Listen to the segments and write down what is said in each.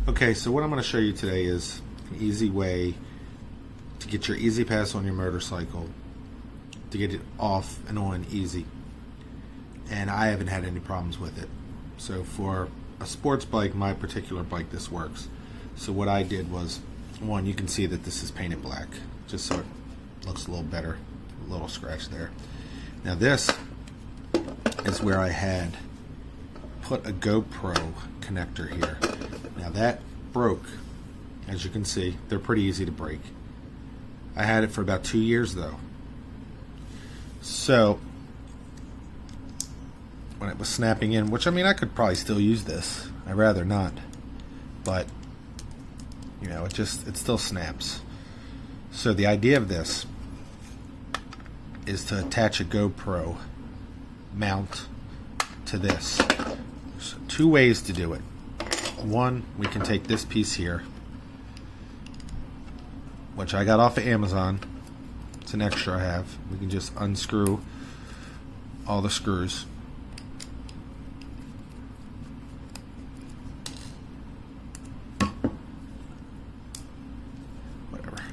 Okay, so what I'm going to show you today is an easy way to get your E-ZPass on your motorcycle, to get it off and on easy. And I haven't had any problems with it. So for a sports bike, my particular bike, this works. So what I did was, one, you can see that this is painted black, just so it looks a little better. A little scratch there. Now this is where I had put a GoPro connector here. Now that broke, as you can see. They're pretty easy to break. I had it for about 2 years though. So when it was snapping in, which I mean I could probably still use this. I'd rather not. But you know, it still snaps. So the idea of this is to attach a GoPro mount to this. There's two ways to do it. One, we can take this piece here, which I got off of Amazon. It's an extra I have. We can just unscrew all the screws. Whatever.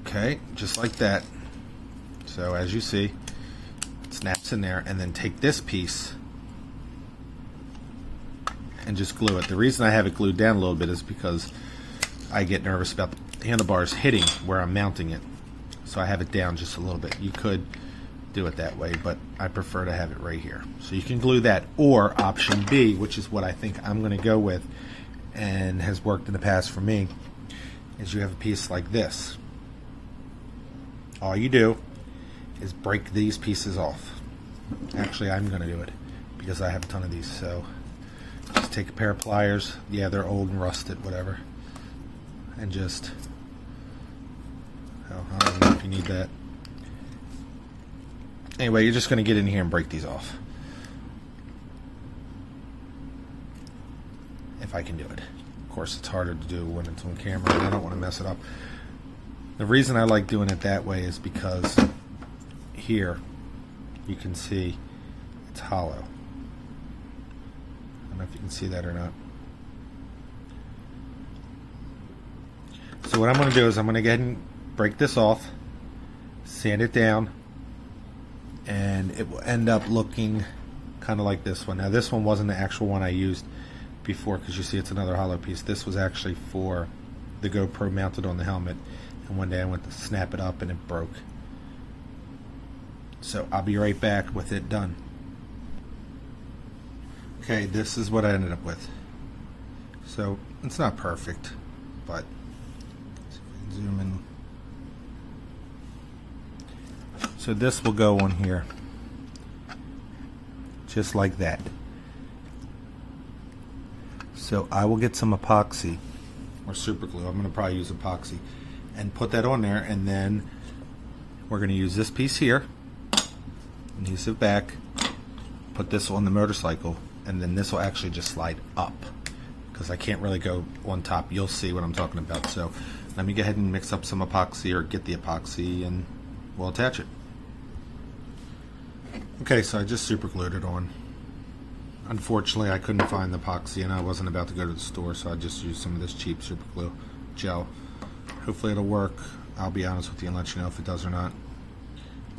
Okay, just like that. So as you see, it snaps in there, and then take this piece and just glue it. The reason I have it glued down a little bit is because I get nervous about the handlebars hitting where I'm mounting it. So I have it down just a little bit. You could do it that way, but I prefer to have it right here. So you can glue that, or option B, which is what I think I'm going to go with and has worked in the past for me, is you have a piece like this. All you do is break these pieces off. Actually, I'm going to do it because I have a ton of these. So just take a pair of pliers. Yeah, they're old and rusted, whatever. And just, oh, I don't know if you need that. Anyway, you're just going to get in here and break these off. If I can do it. Of course, it's harder to do when it's on camera, and I don't want to mess it up. The reason I like doing it that way is because here you can see it's hollow. I don't know if you can see that or not. So what I'm going to do is I'm going to go ahead and break this off, sand it down, and it will end up looking kind of like this one. Now this one wasn't the actual one I used before, because you see it's another hollow piece. This was actually for the GoPro mounted on the helmet, and one day I went to snap it up and it broke. So I'll be right back with it done. Okay, this is what I ended up with. So it's not perfect, but zoom in. So this will go on here, just like that. So I will get some epoxy or super glue. I'm going to probably use epoxy and put that on there, and then we're going to use this piece here, adhesive back, put this on the motorcycle, and then this will actually just slide up because I can't really go on top. You'll see what I'm talking about. So let me go ahead and mix up some epoxy, or get the epoxy, and we'll attach it. Okay, so I just super glued it on. Unfortunately, I couldn't find the epoxy, and I wasn't about to go to the store, so I just used some of this cheap super glue gel. Hopefully it'll work. I'll be honest with you and let you know if it does or not.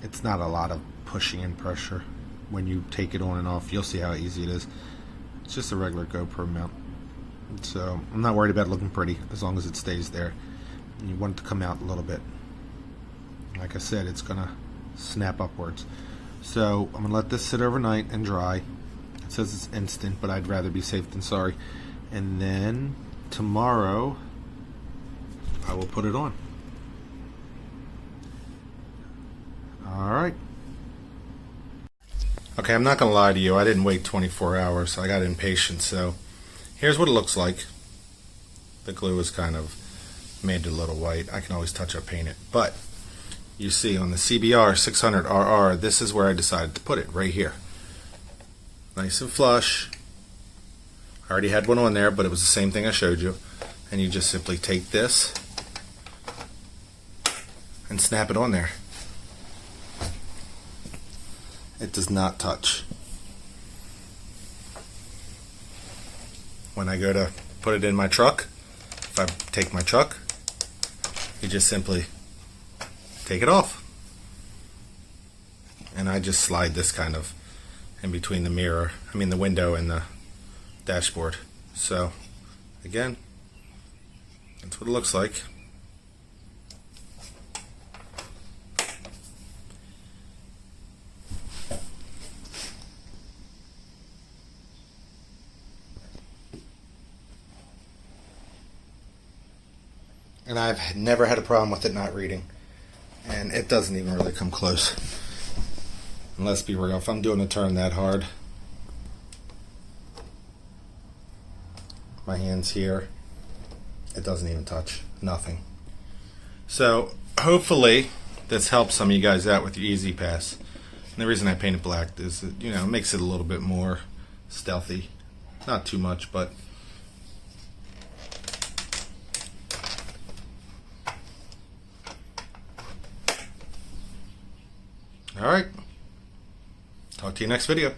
It's not a lot of pushing and pressure. When you take it on and off, you'll see how easy it is. It's just a regular GoPro mount. So I'm not worried about it looking pretty as long as it stays there. And you want it to come out a little bit. Like I said, it's gonna snap upwards. So I'm gonna let this sit overnight and dry. It says it's instant, but I'd rather be safe than sorry. And then tomorrow I will put it on. Alright. Okay, I'm not going to lie to you. I didn't wait 24 hours. I got impatient, so here's what it looks like. The glue is kind of made it a little white. I can always touch up paint it. But you see on the CBR 600RR, this is where I decided to put it, right here. Nice and flush. I already had one on there, but it was the same thing I showed you. And you just simply take this and snap it on there. It does not touch. when I go to put it in my truck, if I take my truck, you just simply take it off. And I just slide this kind of in between the window and the dashboard. So, again, that's what it looks like. And I've never had a problem with it not reading. And it doesn't even really come close. And let's be real, if I'm doing a turn that hard, my hand's here, it doesn't even touch. Nothing. So hopefully this helps some of you guys out with your E-ZPass. And the reason I paint it black is that, it makes it a little bit more stealthy. Not too much, but all right. Talk to you next video.